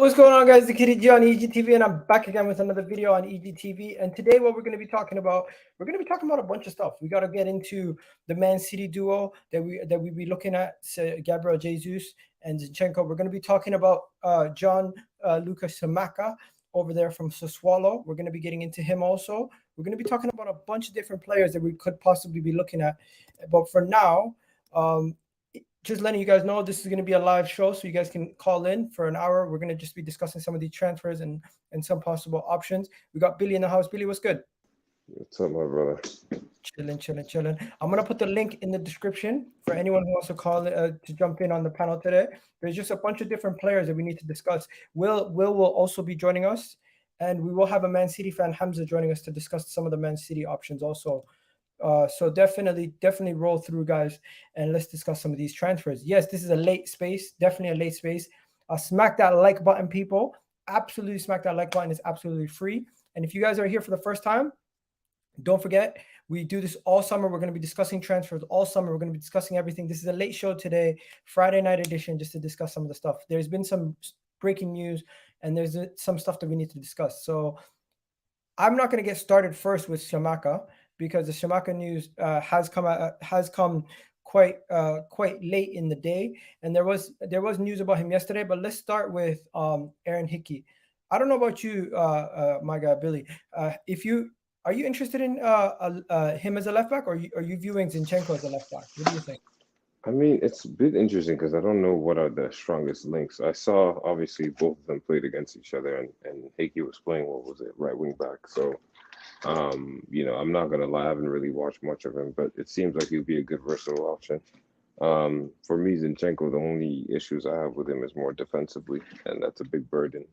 What's going on, guys? The Kitty G on EGTV, and I'm back again with another video on EGTV. And today, what we're going to be talking about, a bunch of stuff. We got to get into the Man City duo that we be looking at, Gabriel Jesus and Zinchenko. We're going to be talking about Gianluca Scamacca over there from Sassuolo. We're going to be getting into him also. We're going to be talking about a bunch of different players that we could possibly be looking at. But for now, just letting you guys know, this is going to be a live show, so you guys can call in for an hour. We're going to just be discussing some of these transfers and some possible options. We got Billy in the house. Billy, what's good? What's up, my brother? Chilling. I'm going to put the link in the description for anyone who wants to call to jump in on the panel today. There's just a bunch of different players that we need to discuss. Will also be joining us, and we will have a Man City fan, Hamza, joining us to discuss some of the Man City options also. So definitely roll through, guys, and let's discuss some of these transfers. Yes, this is a late space, definitely a late space. Smack that like button, people. Absolutely smack that like button. It's absolutely free. And if you guys are here for the first time, don't forget, we do this all summer. We're going to be discussing transfers all summer. We're going to be discussing everything. This is a late show today, Friday night edition, just to discuss some of the stuff. There's been some breaking news, and there's some stuff that we need to discuss. So I'm not going to get started first with Scamacca, because the Scamacca news has come quite late in the day, and there was news about him yesterday. But let's start with Aaron Hickey. I don't know about you, my guy Billy. Are you interested in him as a left back, or are you viewing Zinchenko as a left back? What do you think? I mean, it's a bit interesting because I don't know what are the strongest links. I saw, obviously, both of them played against each other, and Hickey was playing, what was it, right wing back. So, I'm not going to lie, I haven't really watched much of him, but it seems like he'd be a good versatile option. For me, Zinchenko, the only issues I have with him is more defensively, and that's a big burden.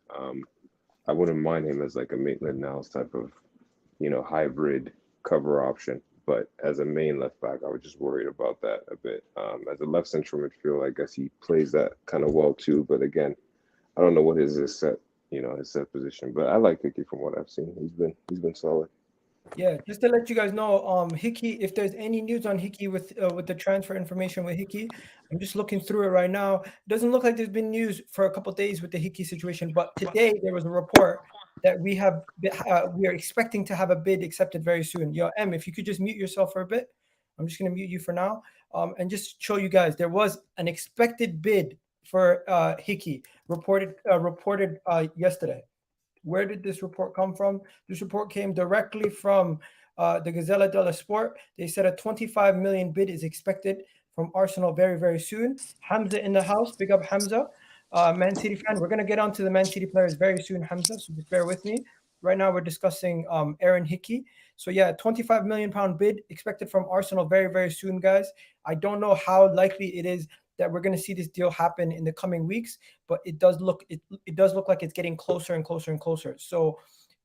I wouldn't mind him as like a Maitland-Niles type of, hybrid cover option. But as a main left back, I was just worried about that a bit. As a left central midfield, I guess he plays that kind of well too. But again, I don't know what his set position. But I like Hickey from what I've seen. He's been solid. Yeah, just to let you guys know, Hickey, if there's any news on Hickey with the transfer information with Hickey, I'm just looking through it right now. It doesn't look like there's been news for a couple of days with the Hickey situation, but today there was a report that we are expecting to have a bid accepted very soon. Yo, M, if you could just mute yourself for a bit. I'm just going to mute you for now, and just show you guys there was an expected bid for Hickey reported yesterday. Where did this report come from? This report came directly from the Gazzetta dello Sport. They said a 25 million bid is expected from Arsenal very, very soon. Hamza in the house. Big up Hamza, Man City fan. We're going to get onto the Man City players very soon, Hamza, so just bear with me. Right now we're discussing Aaron Hickey. So yeah, 25 million pound bid expected from Arsenal very, very soon, guys. I don't know how likely it is that we're going to see this deal happen in the coming weeks, but it does look like it's getting closer and closer and closer. So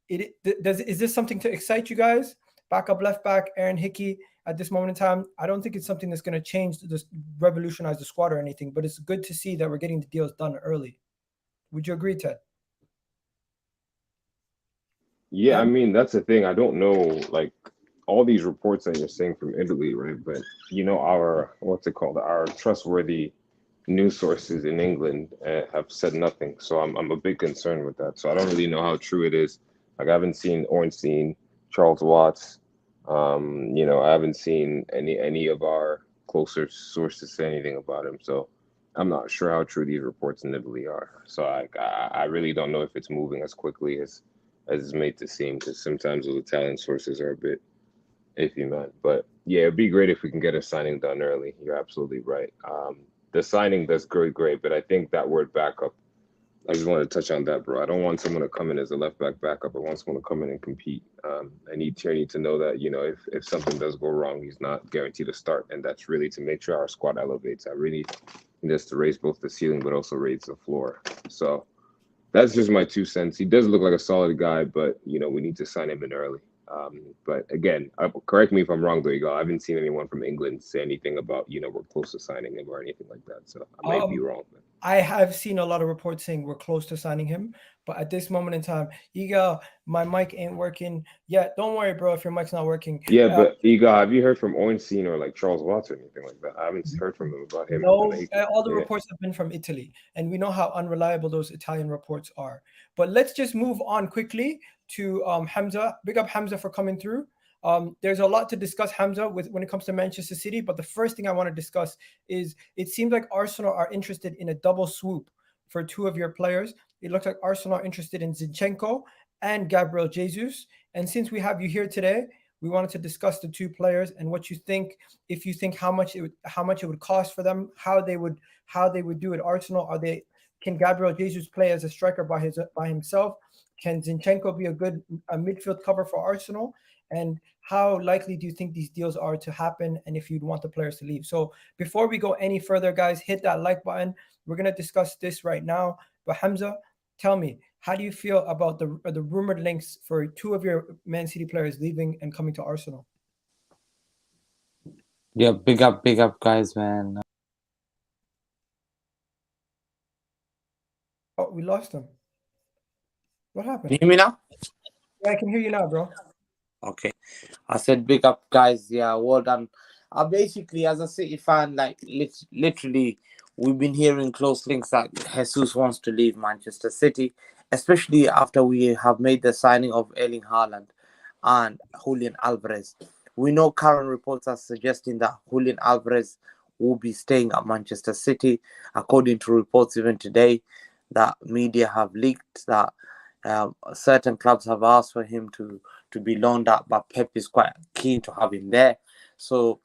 is this something to excite you guys? Backup left back Aaron Hickey at this moment in time. I don't think it's something that's going to revolutionize the squad or anything, but it's good to see that we're getting the deals done early. Would you agree, Ted? Yeah, I mean, that's the thing. I don't know, like, all these reports that you're saying from Italy, right? But our our trustworthy news sources in England have said nothing. So I'm a bit concerned with that. So I don't really know how true it is. Like, I haven't seen Ornstein, Charles Watts. I haven't seen any of our closer sources say anything about him. So I'm not sure how true these reports in Italy are. So I really don't know if it's moving as quickly as it's made to seem, because sometimes those Italian sources are a bit iffy, man. But yeah, it'd be great if we can get a signing done early. You're absolutely right. The signing does great, but I think that word backup, I just want to touch on that, bro. I don't want someone to come in as a left back backup. I want someone to come in and compete. I need Tierney to know that, if something does go wrong, he's not guaranteed to start. And that's really to make sure our squad elevates. I really need us to raise both the ceiling, but also raise the floor. So that's just my 2 cents. He does look like a solid guy, but, we need to sign him in early. But again, correct me if I'm wrong, though, Eagle. I haven't seen anyone from England say anything about, we're close to signing him or anything like that. So I might be wrong. I have seen a lot of reports saying we're close to signing him, but at this moment in time, Iga, my mic ain't working. Yeah, don't worry, bro, if your mic's not working. Yeah, but Eagle, have you heard from Ornstein or like Charles Watts or anything like that? I haven't heard from them about him. No, all the reports have been from Italy, and we know how unreliable those Italian reports are. But let's just move on quickly to Hamza. Big up Hamza for coming through. There's a lot to discuss, Hamza, when it comes to Manchester City. But the first thing I want to discuss is it seems like Arsenal are interested in a double swoop for two of your players. It looks like Arsenal are interested in Zinchenko and Gabriel Jesus. And since we have you here today, we wanted to discuss the two players and what you think. If you think how much it would cost for them, how they would do at Arsenal. Can Gabriel Jesus play as a striker by himself? Can Zinchenko be a good midfield cover for Arsenal? And how likely do you think these deals are to happen, and if you'd want the players to leave? So before we go any further, guys, hit that like button. We're going to discuss this right now. But Hamza, tell me, how do you feel about the rumored links for two of your Man City players leaving and coming to Arsenal? Yeah, big up, guys, man. Oh, we lost him. What happened? Can you hear me now? Yeah, I can hear you now, bro. Okay. I said big up, guys. Yeah, well done. Basically, as a City fan, like literally, we've been hearing close links that Jesus wants to leave Manchester City, especially after we have made the signing of Erling Haaland and Julian Alvarez. We know current reports are suggesting that Julian Alvarez will be staying at Manchester City, according to reports even today that media have leaked that certain clubs have asked for him to be loaned out, but Pep is quite keen to have him there. So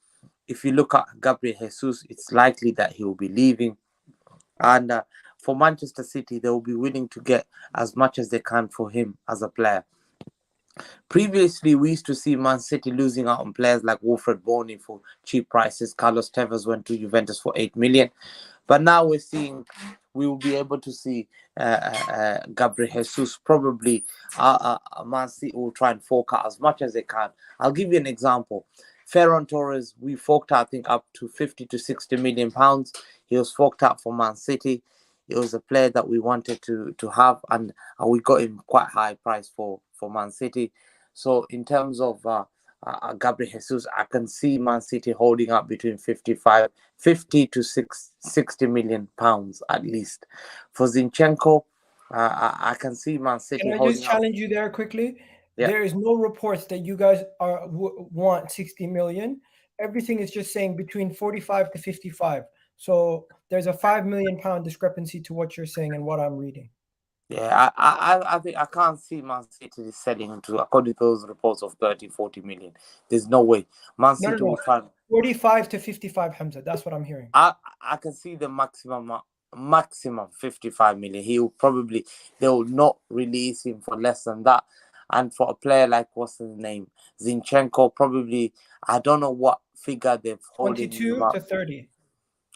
if you look at Gabriel Jesus, it's likely that he will be leaving. And for Manchester City, they will be willing to get as much as they can for him as a player. Previously, we used to see Man City losing out on players like Wilfred Boney for cheap prices. Carlos Tevez went to Juventus for 8 million. But now we're seeing we will be able to see Gabriel Jesus. Probably Man City will try and fork out as much as they can. I'll give you an example. Ferran Torres, we forked out, I think, up to 50 to 60 million pounds. He was forked out for Man City. It was a player that we wanted to have, and we got him quite high price for Man City. So in terms of Gabriel Jesus, I can see Man City holding up between 50 to 60 million pounds at least. For Zinchenko, I can see Man City Can I holding just challenge you there quickly? Yeah. There is no reports that you guys want 60 million. Everything is just saying between 45 to 55. So there's a £5 million discrepancy to what you're saying and what I'm reading. Yeah, I think I can't see Man City selling to, according to those reports, of 30, 40 million. There's no way. Man City will try 45 to 55, Hamza. That's what I'm hearing. I can see the maximum 55 million. They will not release him for less than that. And for a player like, what's his name, Zinchenko, probably, I don't know what figure they've holding 22 to 30.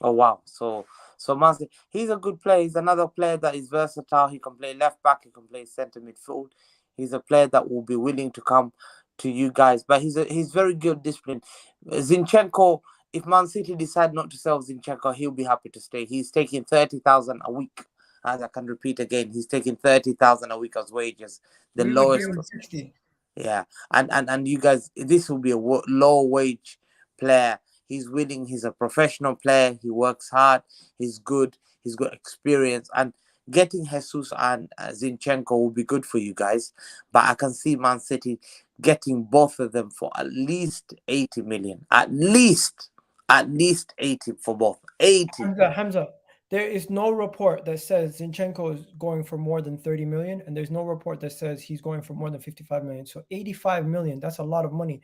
Oh wow! So Man City, he's a good player. He's another player that is versatile. He can play left back. He can play centre midfield. He's a player that will be willing to come to you guys. But he's very good discipline. Zinchenko, if Man City decide not to sell Zinchenko, he'll be happy to stay. He's taking 30,000 a week. As I can repeat again, he's taking 30,000 a week as wages. The we lowest. Would give him 60. Yeah, and you guys, this will be a low wage player. He's willing. He's a professional player. He works hard. He's good. He's got experience. And getting Jesus and Zinchenko will be good for you guys. But I can see Man City getting both of them for at least 80 million. At least 80 for both. 80. Hamza, there is no report that says Zinchenko is going for more than 30 million, and there's no report that says he's going for more than 55 million. So 85 million, that's a lot of money.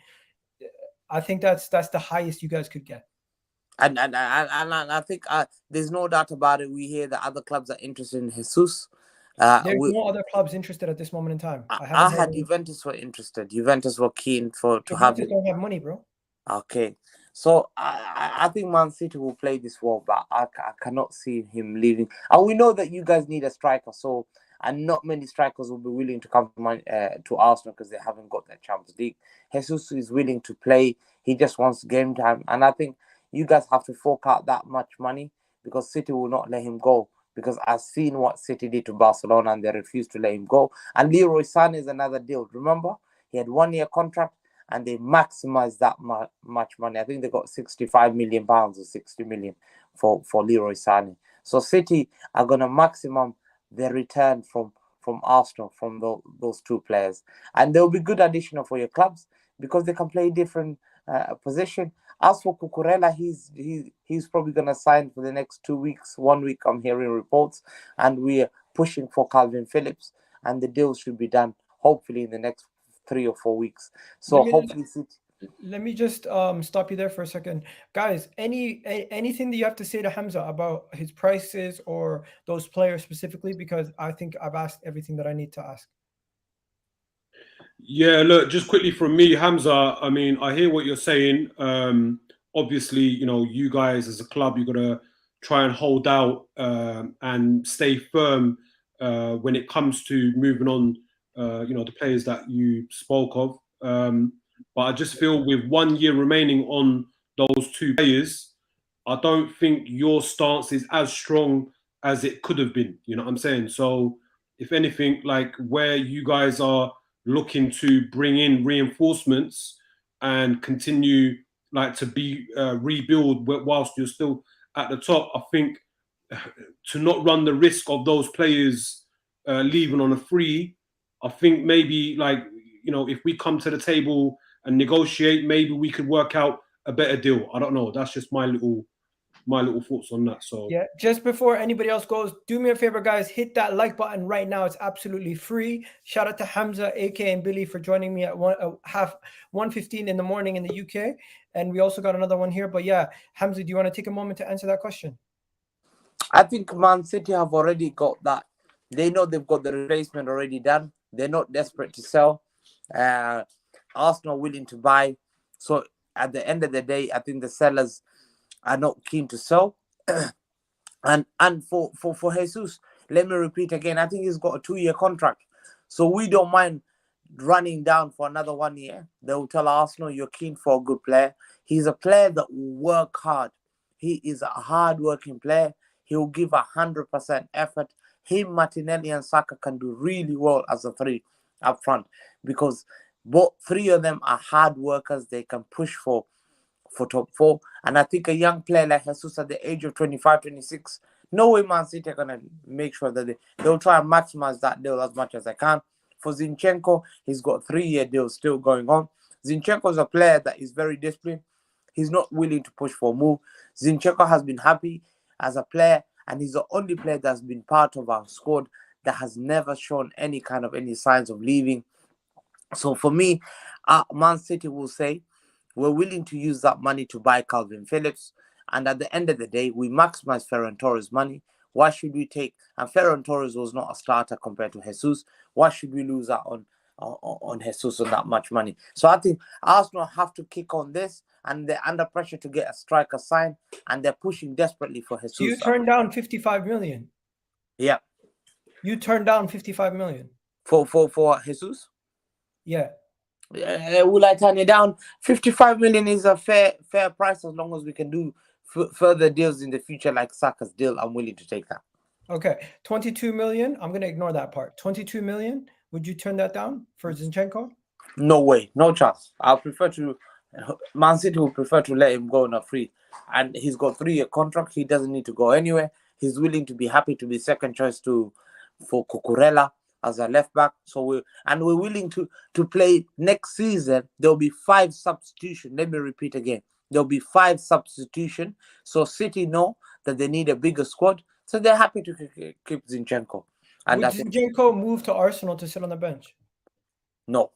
I think that's the highest you guys could get. And I think there's no doubt about it. We hear that other clubs are interested in Jesus. There's no other clubs interested at this moment in time. I had Juventus were interested. Juventus were keen to have it. Don't have money, bro. Okay, so I think Man City will play this well, but I cannot see him leaving. And we know that you guys need a striker, so and not many strikers will be willing to come to Arsenal because they haven't got that Champions League. Jesus is willing to play. He just wants game time, and I think you guys have to fork out that much money because City will not let him go. Because I've seen what City did to Barcelona and they refused to let him go. And Leroy Sané is another deal. Remember, he had 1 year contract and they maximized that much money. I think they got £65 million or 60 million for Leroy Sané. So City are going to maximum their return from Arsenal, from those two players. And they'll be good additional for your clubs because they can play different position. As for Cucurella, he's probably going to sign for the next 2 weeks. 1 week, I'm hearing reports. And we're pushing for Calvin Phillips. And the deal should be done, hopefully, in the next 3 or 4 weeks. So hopefully... Let me just stop you there for a second. Guys, anything that you have to say to Hamza about his prices or those players specifically? Because I think I've asked everything that I need to ask. Yeah, look, just quickly from me, Hamza, I mean, I hear what you're saying. Obviously, you know, you guys as a club, you've got to try and hold out and stay firm when it comes to moving on, you know, the players that you spoke of. But I just feel with 1 year remaining on those two players, I don't think your stance is as strong as it could have been. You know what I'm saying? So if anything, like where you guys are looking to bring in reinforcements and continue like to be rebuild whilst you're still at the top, I think to not run the risk of those players leaving on a free, I think maybe like, you know, if we come to the table and negotiate, maybe we could work out a better deal. I don't know. That's just my little thoughts on that. So yeah, just before anybody else goes, do me a favor, guys, hit that like button right now. It's absolutely free. Shout out to Hamza, AK, and Billy for joining me at 1:15 in the morning in the UK. And we also got another one here. But yeah, Hamza, do you want to take a moment to answer that question? I think Man City have already got that. They know they've got the replacement already done. They're not desperate to sell. Arsenal willing to buy. So at the end of the day, I think the sellers are not keen to sell. and for Jesus, let me repeat again, I think he's got a 2-year contract. So we don't mind running down for another 1 year. They will tell Arsenal, you're keen for a good player. He's a player that will work hard. He is a hard-working player. He will give 100% effort. Him, Martinelli, and Saka can do really well as a three up front because both three of them are hard workers. They can push for top four. And I think a young player like Jesus at the age of 25, 26, no way Man City are going to make sure that they'll try and maximize that deal as much as they can. For Zinchenko, he's got 3-year deals still going on. Zinchenko is a player that is very disciplined. He's not willing to push for a move. Zinchenko has been happy as a player, and he's the only player that's been part of our squad that has never shown any signs of leaving. So for me, Man City will say, we're willing to use that money to buy Calvin Phillips. And at the end of the day, we maximize Ferran Torres' money. Why should we take... And Ferran Torres was not a starter compared to Jesus. Why should we lose out on Jesus on that much money? So I think Arsenal have to kick on this, and they're under pressure to get a striker signed, and they're pushing desperately for Jesus. So you turned down 55 million? Yeah. You turned down 55 million? For Jesus? Yeah. Will I turn it down? 55 million is a fair price as long as we can do further deals in the future like Saka's deal. I'm willing to take that. Okay. 22 million. I'm going to ignore that part. 22 million. Would you turn that down for Zinchenko? No way. No chance. Man City will prefer to let him go on a free. And he's got 3-year contract. He doesn't need to go anywhere. He's willing to be happy to be second choice for Cucurella as a left back. So we're willing to play next season. There'll be 5 substitution. Let me repeat again. There'll be 5 substitution. So City know that they need a bigger squad. So they're happy to keep Zinchenko. And would Zinchenko move to Arsenal to sit on the bench? No,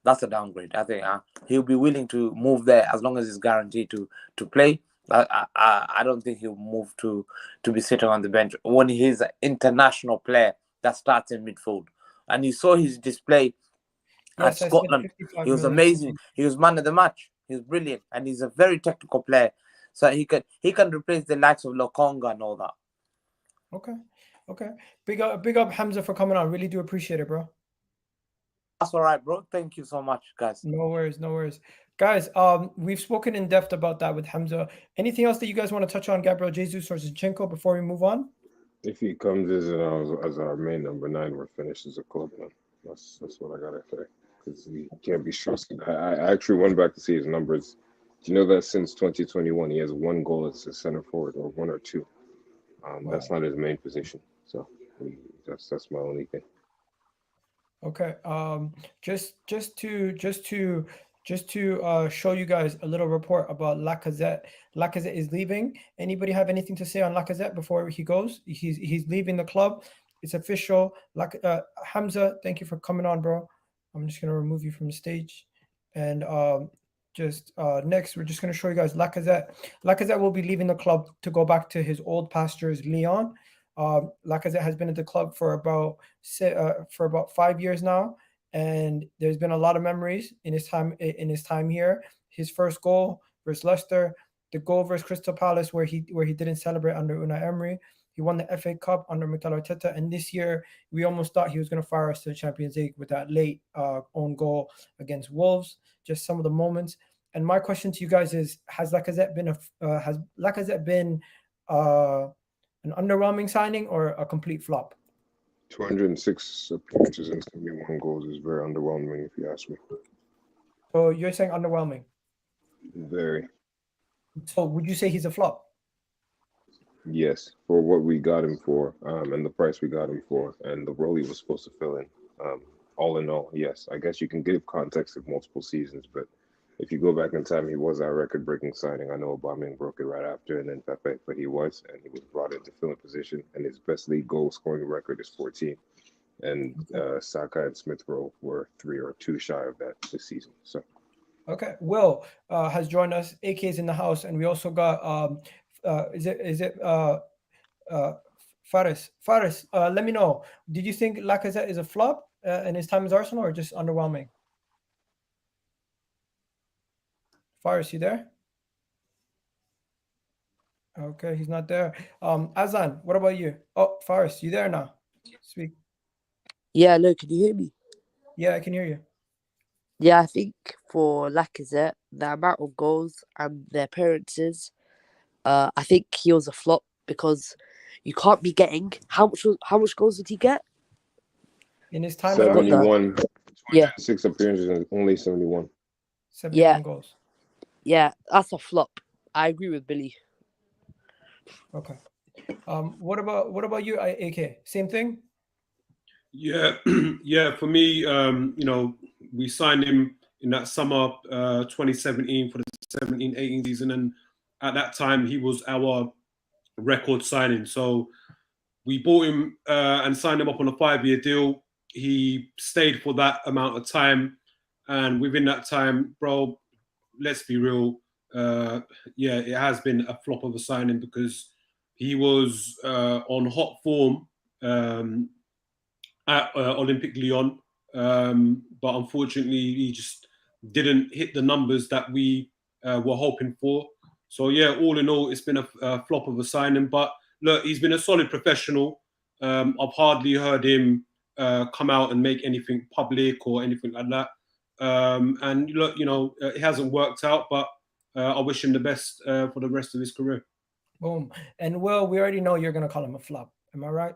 that's a downgrade. I think he'll be willing to move there as long as he's guaranteed to play. I don't think he'll move to be sitting on the bench when he's an international player that starts in midfield. And you saw his display at Scotland. He was amazing. He was man of the match. He was brilliant. And he's a very technical player. So he can replace the likes of Okonkwo and all that. Okay. Okay. Big up Hamza for coming on. Really do appreciate it, bro. That's all right, bro. Thank you so much, guys. No worries. Guys, we've spoken in depth about that with Hamza. Anything else that you guys want to touch on, Gabriel Jesus or Zinchenko, before we move on? If he comes as our main number 9, we're finished as a club, man. That's what I gotta say. Because he can't be trusted. I actually went back to see his numbers. Do you know that since 2021 he has 1 goal as a center forward, or 1 or 2? Wow. That's not his main position. So that's my only thing. Okay. Just to show you guys a little report about Lacazette. Lacazette is leaving. Anybody have anything to say on Lacazette before he goes? He's leaving the club. It's official. Hamza, thank you for coming on, bro. I'm just gonna remove you from the stage, and next we're just gonna show you guys Lacazette. Lacazette will be leaving the club to go back to his old pastures, Lyon. Lacazette has been at the club for about 5 years now, and there's been a lot of memories in his time here. His first goal versus Leicester, the goal versus Crystal Palace where he didn't celebrate under Unai Emery. He won the FA Cup under Mikel Arteta, and this year we almost thought he was going to fire us to the Champions League with that late own goal against Wolves. Just some of the moments. And my question to you guys is: Has Lacazette been an underwhelming signing or a complete flop? 206 appearances and 71 goals is very underwhelming, if you ask me. So you're saying underwhelming? Very. So would you say he's a flop? Yes, for what we got him for, and the price we got him for, and the role he was supposed to fill in. All in all, yes. I guess you can give context of multiple seasons, but if you go back in time, he was our record-breaking signing. I know Aubameyang broke it right after, and then Pepe, but he was brought in to fill a position, and his best league goal-scoring record is 14. And Saka and Smith Rowe were 3 or 2 shy of that this season. So, okay, Will has joined us. AK is in the house, and we also got Faris. Faris, let me know. Did you think Lacazette is a flop in his time as Arsenal, or just underwhelming? Faris, you there? Okay, he's not there. Azan, what about you? Oh, Faris, you there now? Speak. Yeah, hello, can you hear me? Yeah, I can hear you. Yeah, I think for Lacazette, the amount of goals and the appearances, I think he was a flop because you can't be getting how much goals did he get? In his time at 71, Yeah. 6 appearances and only 71. 71 goals. Yeah, that's a flop. I agree with Billy. Okay. What about you, AK? Same thing? Yeah, yeah. For me, we signed him in that summer 2017 for the 17-18 season, and at that time he was our record signing. So we bought him and signed him up on a 5-year deal. He stayed for that amount of time, and within that time, bro, let's be real. It has been a flop of a signing because he was on hot form at Olympique Lyon, but unfortunately he just didn't hit the numbers that we were hoping for. So yeah, all in all, it's been a flop of a signing. But look, he's been a solid professional. I've hardly heard him come out and make anything public or anything like that. And look, it hasn't worked out, but I wish him the best for the rest of his career. Boom. And well, we already know you're gonna call him a flop. Am I right?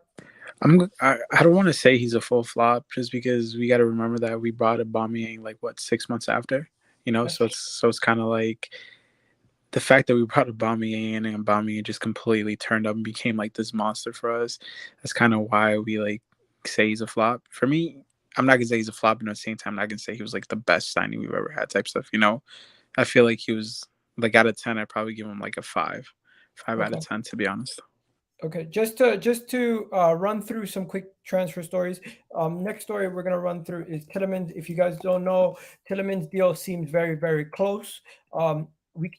I don't want to say he's a full flop just because we got to remember that we brought Aubameyang 6 months after, so it's kind of like the fact that we brought Aubameyang in and Aubameyang just completely turned up and became like this monster for us. That's kind of why we say he's a flop. For me, I'm not gonna say he's a flop, but at the same time, I'm not gonna say he was the best signing we've ever had type stuff. I feel like he was out of 10, I'd probably give him a 5 out of 10 to be honest. Okay, just to run through some quick transfer stories. Next story we're gonna run through is Tielemans. If you guys don't know, Tielemans' deal seems very, very close.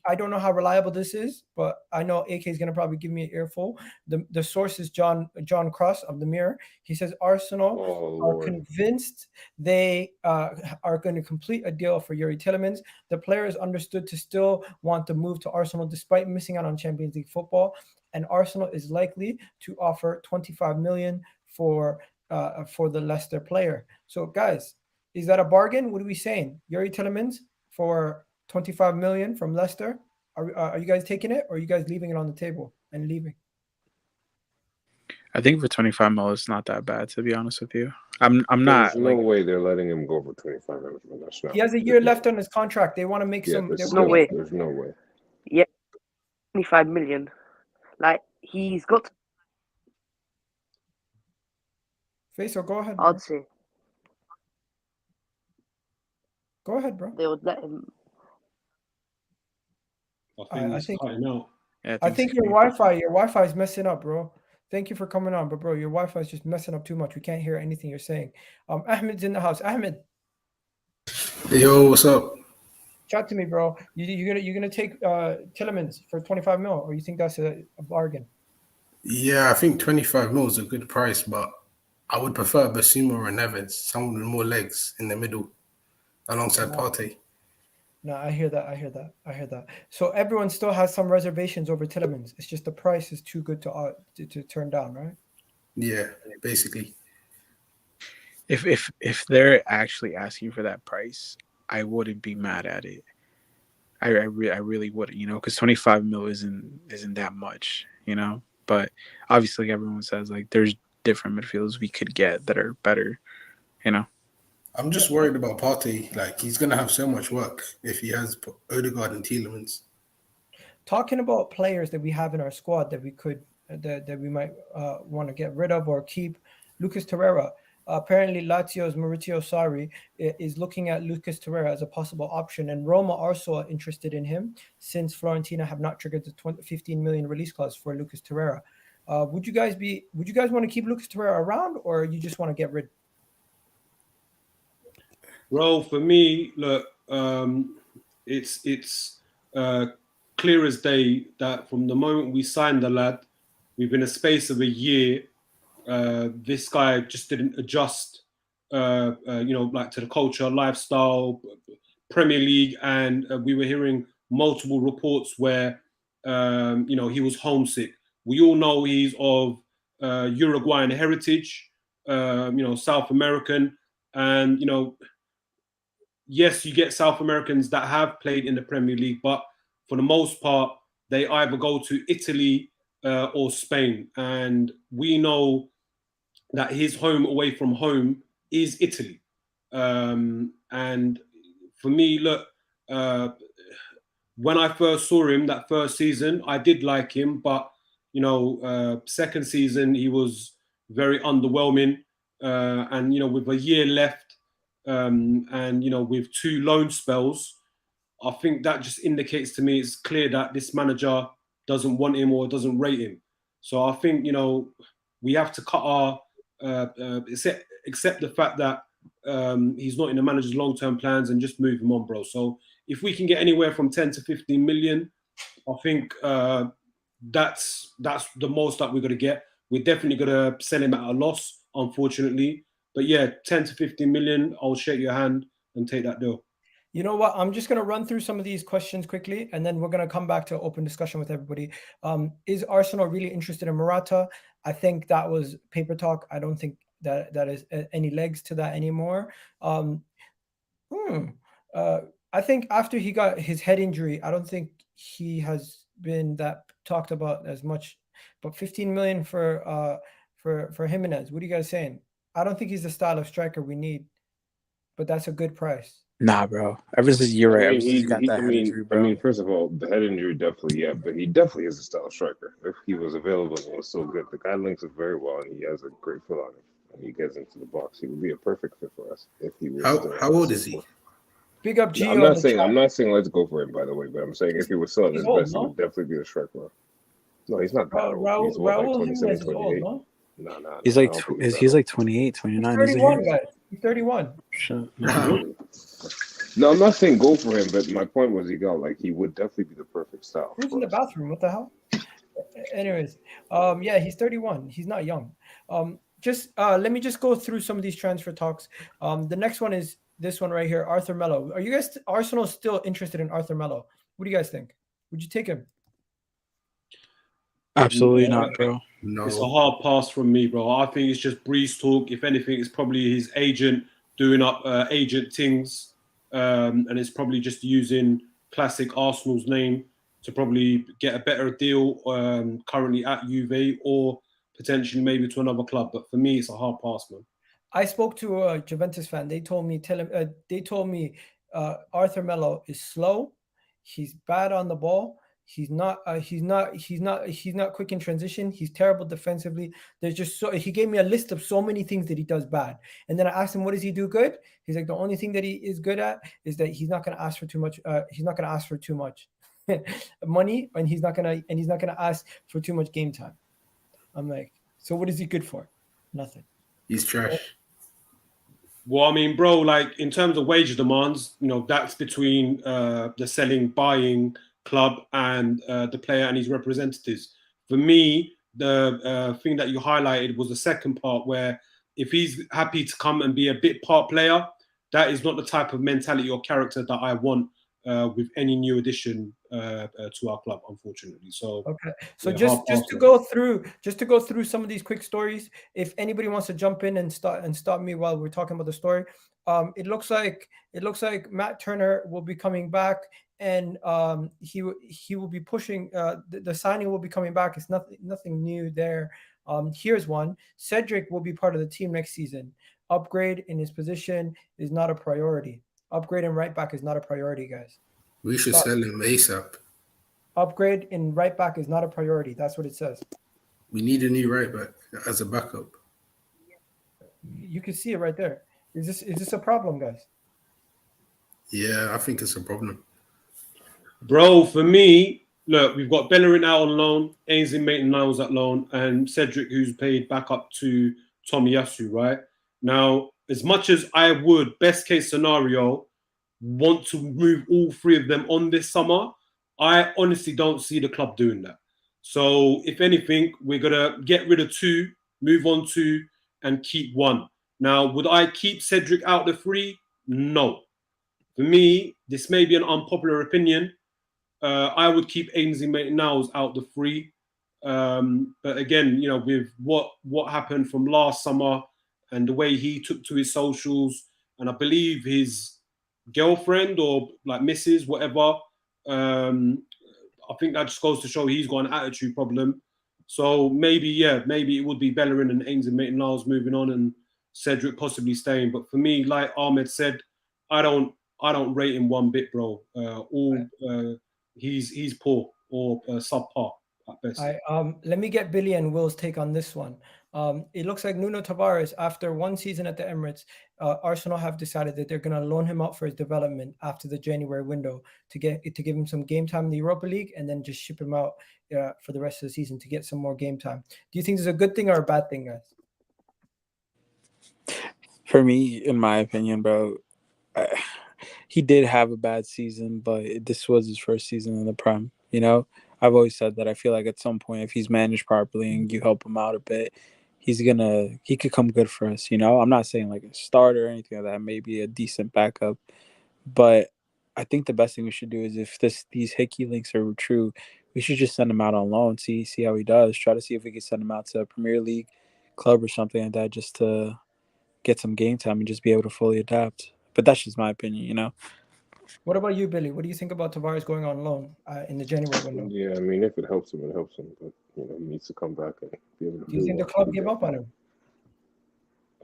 I don't know how reliable this is, but I know AK is going to probably give me an earful. The source is John Cross of the Mirror. He says Arsenal are convinced they are going to complete a deal for Youri Tielemans. The player is understood to still want to move to Arsenal despite missing out on Champions League football, and Arsenal is likely to offer 25 million for the Leicester player. So, guys, is that a bargain? What are we saying? Youri Tielemans for 25 million from Leicester. Are you guys taking it, or are you guys leaving it on the table and leaving? I think for 25 mil, it's not that bad, to be honest with you. I'm There's not. no way they're letting him go for 25 million. That's not. He has a year left on his contract. They want to make some. There's No way. There's no way. Yeah, 25 million. Like, he's got. Faisal, go ahead. Bro. I'd say Go ahead, bro. they would let him. I think your Wi-Fi is messing up, bro. Thank you for coming on, but bro, your Wi-Fi is just messing up too much. We can't hear anything you're saying. Ahmed's in the house. Ahmed, yo, what's up? chat to me, bro. You're gonna take Tielemans for 25 mil, or you think that's a bargain? Yeah, I think 25 mil is a good price, but I would prefer Basuma or Neves, someone with more legs in the middle, alongside Partey. No, I hear that. So everyone still has some reservations over Tielemans. It's just the price is too good to turn down, right? Yeah, basically. If they're actually asking for that price, I wouldn't be mad at it. I really wouldn't, because 25 mil isn't that much, But obviously, everyone says like there's different midfielders we could get that are better, I'm just worried about Partey. Like, he's going to have so much work if he has Odegaard and Tielemans. Talking about players that we have in our squad that we could that we might want to get rid of or keep, Lucas Torreira. Apparently, Lazio's Maurizio Sarri is looking at Lucas Torreira as a possible option, and Roma also are interested in him since Fiorentina have not triggered the 15 million release clause for Lucas Torreira. Would you guys want to keep Lucas Torreira around, or you just want to get rid? Well, for me, look, it's clear as day that from the moment we signed the lad, within a space of a year, this guy just didn't adjust, like to the culture, lifestyle, Premier League, and we were hearing multiple reports where, he was homesick. We all know he's of Uruguayan heritage, South American, and yes, you get South Americans that have played in the Premier League, but for the most part, they either go to Italy or Spain. And we know that his home away from home is Italy. And for me, look, when I first saw him that first season, I did like him, but, second season, he was very underwhelming. And, with a year left, and with 2 loan spells, I think that just indicates to me it's clear that this manager doesn't want him or doesn't rate him. So I think we have to cut our accept the fact that he's not in the manager's long-term plans and just move him on, bro. So if we can get anywhere from 10 to 15 million, I think that's the most that we're going to get. We're definitely going to sell him at a loss, unfortunately. But yeah, 10 to 15 million, I'll shake your hand and take that deal. You know what? I'm just going to run through some of these questions quickly, and then we're going to come back to open discussion with everybody. Is Arsenal really interested in Morata? I think that was paper talk. I don't think that is any legs to that anymore. I think after he got his head injury, I don't think he has been that talked about as much. But 15 million for Jimenez. What are you guys saying? I don't think he's the style of striker we need, but that's a good price. Nah, bro. Ever since you're right, ever since you got that head injury, bro. I mean, first of all, the head injury definitely, yeah, but he definitely is a style striker. If he was available and was so good, the guy links up very well, and he has a great foot on him. And he gets into the box. He would be a perfect fit for us if he was. How old is he? Big up Gio. No, I'm not saying let's go for him, by the way, but I'm saying if he was still at his best, he would definitely be a striker. No, he's not that old. He's like 27, 28. No? No. He's like 28, 29. He's 31, guys. He's 31. Shut You No, I'm not saying go for him, but my point was he would definitely be the perfect style. Who's in the bathroom? What the hell? Anyways, yeah, he's 31. He's not young. Just let me just go through some of these transfer talks. The next one is this one right here, Arthur Melo. Are you guys Arsenal still interested in Arthur Melo? What do you guys think? Would you take him? Absolutely not, bro. No. It's a hard pass from me, bro. I think it's just breeze talk. If anything, it's probably his agent doing up agent things, and it's probably just using classic Arsenal's name to probably get a better deal currently at Juve or potentially maybe to another club. But for me, it's a hard pass, man. I spoke to a Juventus fan. They told me Arthur Melo is slow. He's bad on the ball. He's not quick in transition. He's terrible defensively. There's just he gave me a list of so many things that he does bad. And then I asked him, what does he do good? He's like, the only thing that he is good at is that he's not going to ask for too much. He's not going to ask for too much money, and he's not going to ask for too much game time. I'm like, so what is he good for? Nothing. He's trash. Well, I mean, bro, like in terms of wage demands, that's between the selling, buying club and the player and his representatives. For me, the thing that you highlighted was the second part, where if he's happy to come and be a bit part player, that is not the type of mentality or character that I want with any new addition to our club, unfortunately. So okay, so just to go through some of these quick stories. If anybody wants to jump in and stop me while we're talking about the story, it looks like Matt Turner will be coming back, and he will be pushing. The signing will be coming back. It's nothing new there. Here's one: Cedric will be part of the team next season. Upgrade in his position is not a priority. Upgrade in right back is not a priority, guys. We should sell him ASAP. Upgrade in right back is not a priority. That's what it says. We need a new right back as a backup. You can see it right there. Is this a problem, guys? Yeah, I think it's a problem. Bro, for me, look, we've got Bellerin out on loan, Ainsley Maitland-Niles at loan, and Cedric, who's paid back up to Tomiyasu, right? Now, as much as I would, best case scenario, want to move all three of them on this summer, I honestly don't see the club doing that. So, if anything, we're going to get rid of two, move on two, and keep one. Now, would I keep Cedric out the three? No. For me, this may be an unpopular opinion. I would keep Ainsley Maitland-Niles out the three. But again, with what happened from last summer and the way he took to his socials, and I believe his girlfriend or like missus, whatever, I think that just goes to show he's got an attitude problem. So maybe it would be Bellerin and Ainsley Maitland-Niles moving on and Cedric possibly staying. But for me, like Ahmed said, I don't rate him one bit, bro. He's poor or subpar at best. Let me get Billy and Will's take on this one. It looks like Nuno Tavares, after one season at the Emirates, Arsenal have decided that they're going to loan him out for his development after the January window to give him some game time in the Europa League, and then just ship him out for the rest of the season to get some more game time. Do you think this is a good thing or a bad thing, guys? For me, in my opinion, bro, he did have a bad season, but this was his first season in the Prem. I've always said that I feel like at some point, if he's managed properly and you help him out a bit, he could come good for us. I'm not saying like a starter or anything like that, maybe a decent backup, but I think the best thing we should do is if these Hickey links are true, we should just send him out on loan, see how he does, try to see if we can send him out to a Premier League club or something like that, just to get some game time and just be able to fully adapt. But that's just my opinion, What about you, Billy? What do you think about Tavares going on loan in the January window? Yeah, I mean, if it helps him, it helps him. But he needs to come back and be able to. Do you think the club gave up on him?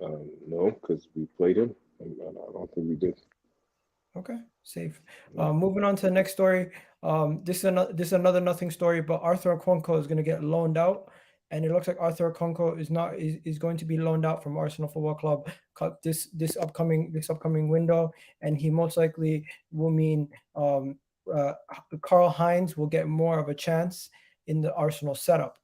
No, because we played him. And I don't think we did. Okay, safe. Moving on to the next story. This is another nothing story, but Arthur Okonkwo is going to get loaned out, and it looks like Arthur Okonkwo is going to be loaned out from Arsenal Football Club this upcoming window, and he most likely will mean Karl Heinz will get more of a chance in the Arsenal setup.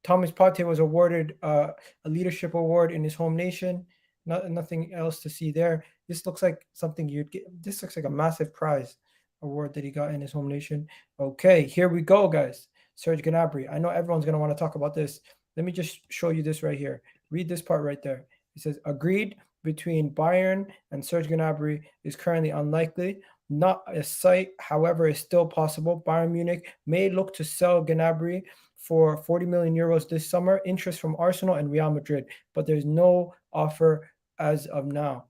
Thomas Partey was awarded a leadership award in his home nation. Nothing else to see there. This looks like something you'd get. This looks like a massive prize award that he got in his home nation. Okay, here we go, guys. Serge Gnabry. I know everyone's going to want to talk about this. Let me just show you this right here. Read this part right there. It says, agreed between Bayern and Serge Gnabry is currently unlikely. Not a sight, however, is still possible. Bayern Munich may look to sell Gnabry for 40 million euros this summer. Interest from Arsenal and Real Madrid, but there's no offer as of now.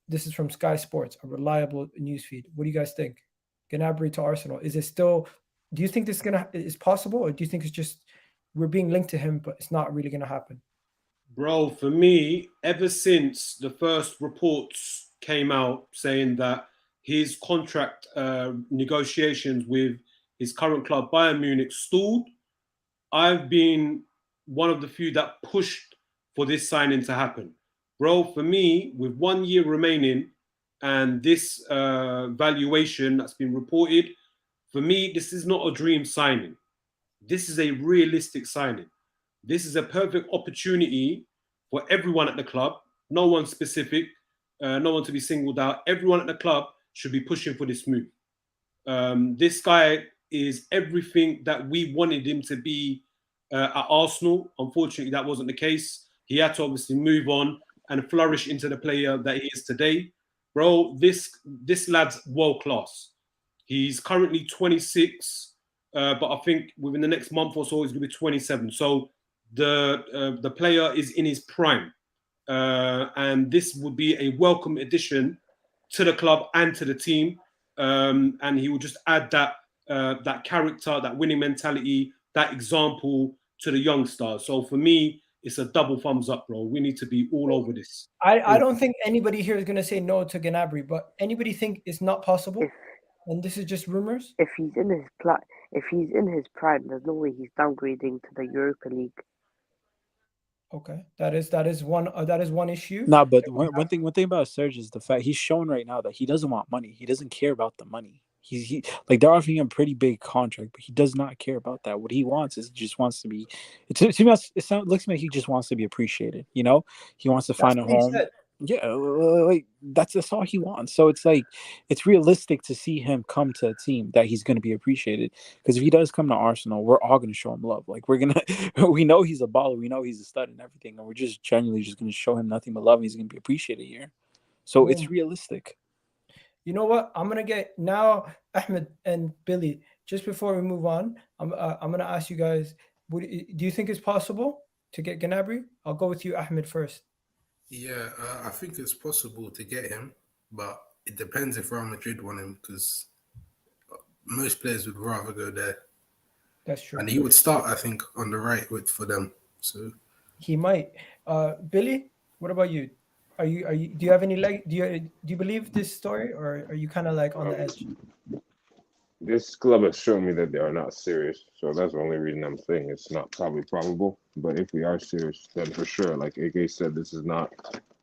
This is from Sky Sports, a reliable news feed. What do you guys think? Gnabry to Arsenal. Is it still? Do you think this is possible, or do you think it's just we're being linked to him, but it's not really going to happen? Bro, for me, ever since the first reports came out saying that his contract negotiations with his current club, Bayern Munich, stalled, I've been one of the few that pushed for this signing to happen. Bro, for me, with 1 year remaining and this valuation that's been reported, for me, this is not a dream signing. This is a realistic signing. This is a perfect opportunity for everyone at the club, no one specific, no one to be singled out. Everyone at the club should be pushing for this move. This guy is everything that we wanted him to be at Arsenal. Unfortunately, that wasn't the case. He had to obviously move on and flourish into the player that he is today. Bro, this lad's world class. He's currently 26, but I think within the next month or so, he's going to be 27. So the player is in his prime. And this would be a welcome addition to the club and to the team. And he will just add that character, that winning mentality, that example to the young stars. So for me, it's a double thumbs up, bro. We need to be all over this. I don't think anybody here is going to say no to Gnabry, but anybody think it's not possible? And this is just rumors? If he's in his prime, there's no way he's downgrading to the Europa League. Okay, that is one issue. No, but one thing about Serge is the fact he's shown right now that he doesn't want money. He doesn't care about the money. He like they're offering him a pretty big contract, but he does not care about that. What he wants is just wants to be. To me, it looks like he just wants to be appreciated. You know, he wants to find a home. Yeah, like that's all he wants. So it's like it's realistic to see him come to a team that he's going to be appreciated. Because if he does come to Arsenal, we're all going to show him love. Like we know he's a baller, we know he's a stud and everything, and we're just genuinely just going to show him nothing but love. And he's going to be appreciated here. So it's realistic. You know what? I'm gonna get now, Ahmed and Billy. Just before we move on, I'm gonna ask you guys: do you think it's possible to get Gnabry? I'll go with you, Ahmed, first. Yeah, I think it's possible to get him, but it depends if Real Madrid want him, because most players would rather go there. That's true. And he would start, I think, on the right for them. So he might. Billy, what about you? Do you have any do you believe this story, or are you kind of like on the edge? This club has shown me that they are not serious, so that's the only reason I'm saying it's not probably probable. But if we are serious, then for sure, like AK said, this is not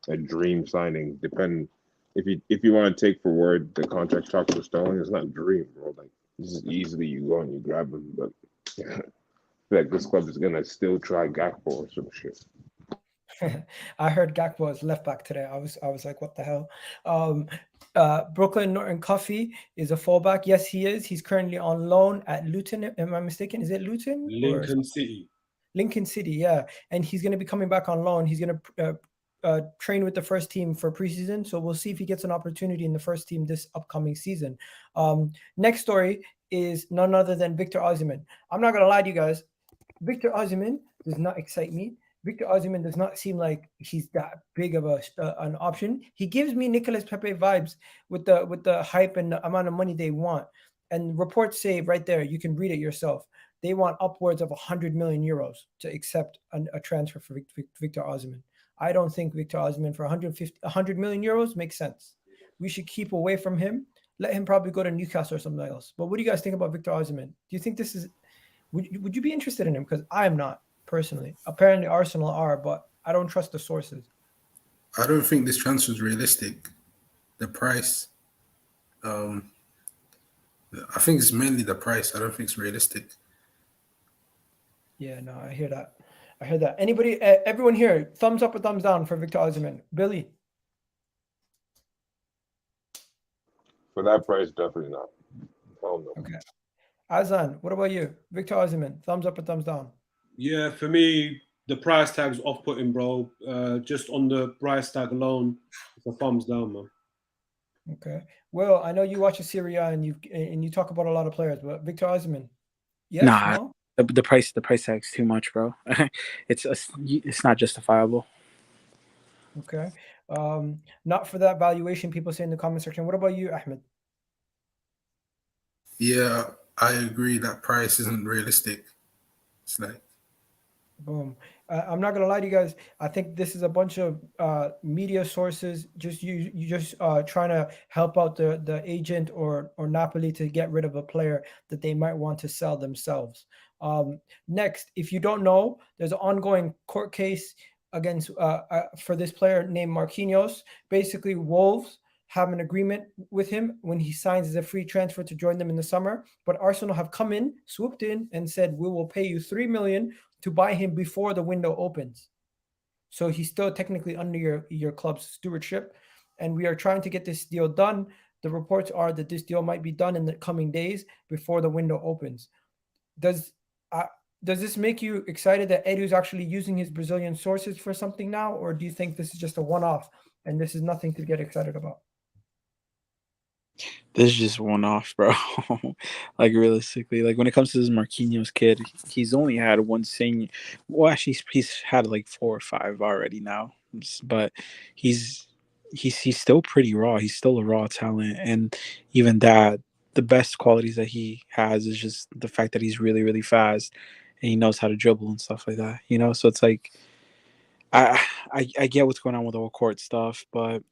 a dream signing. If you want to take for word the contract talks with Sterling, it's not a dream, bro. Like this is easily you go and you grab him, but yeah, like this club is gonna still try Gakpo or some shit. I heard Gakpo is left back today. I was like, what the hell? Brooklyn Norton Coffey is a fullback. Yes, he is. He's currently on loan at Luton. Am I mistaken? Is it Luton? Lincoln City. Lincoln City, yeah. And he's going to be coming back on loan. He's going to train with the first team for preseason. So we'll see if he gets an opportunity in the first team this upcoming season. Next story is none other than Victor Osimhen. I'm not going to lie to you guys. Victor Osimhen does not excite me. Victor Osimhen does not seem like he's that big of an option. He gives me Nicolas Pepe vibes with the hype and the amount of money they want. And reports say right there, you can read it yourself. They want upwards of 100 million euros to accept a transfer for Victor Osimhen. I don't think Victor Osimhen for 100 million euros makes sense. We should keep away from him. Let him probably go to Newcastle or something else. But what do you guys think about Victor Osimhen? Do you think this is? Would you be interested in him? Because I am not. Personally, apparently Arsenal are, but I don't trust the sources. I don't think this transfer is realistic. The price, I think it's mainly the price. I don't think it's realistic. Yeah, no, I hear that. Anybody, everyone here, thumbs up or thumbs down for Victor Osimhen? Billy? For that price, definitely not. Hell no. Okay. Azan, what about you? Victor Osimhen, thumbs up or thumbs down? Yeah, for me, the price tag's off-putting, bro. Just on the price tag alone, it's a thumbs down, man. Okay. Well, I know you watch a Serie A and you talk about a lot of players, but Victor Osimhen, yes, Nah, no? the price tag's too much, bro. It's not justifiable. Okay. Not for that valuation, people say in the comment section. What about you, Ahmed? Yeah, I agree that price isn't realistic. It's like, Boom. I'm not gonna lie to you guys. I think this is a bunch of media sources. Just you just trying to help out the agent or Napoli to get rid of a player that they might want to sell themselves. Next, if you don't know, there's an ongoing court case against for this player named Marquinhos. Basically, Wolves have an agreement with him when he signs as a free transfer to join them in the summer. But Arsenal have come in, swooped in, and said, "We will pay you 3 million to buy him before the window opens." So he's still technically under your club's stewardship, and we are trying to get this deal done. The reports are that this deal might be done in the coming days before the window opens. Does this make you excited that Edu's actually using his Brazilian sources for something now, or do you think this is just a one-off and this is nothing to get excited about? This is just one off, bro. Like realistically, like when it comes to this Marquinhos kid, he's only had one senior. Well, actually, he's had like 4 or 5 already now, but he's still pretty raw. He's still a raw talent, and even that, the best qualities that he has is just the fact that he's really really fast and he knows how to dribble and stuff like that. You know, so it's like I get what's going on with the whole court stuff, but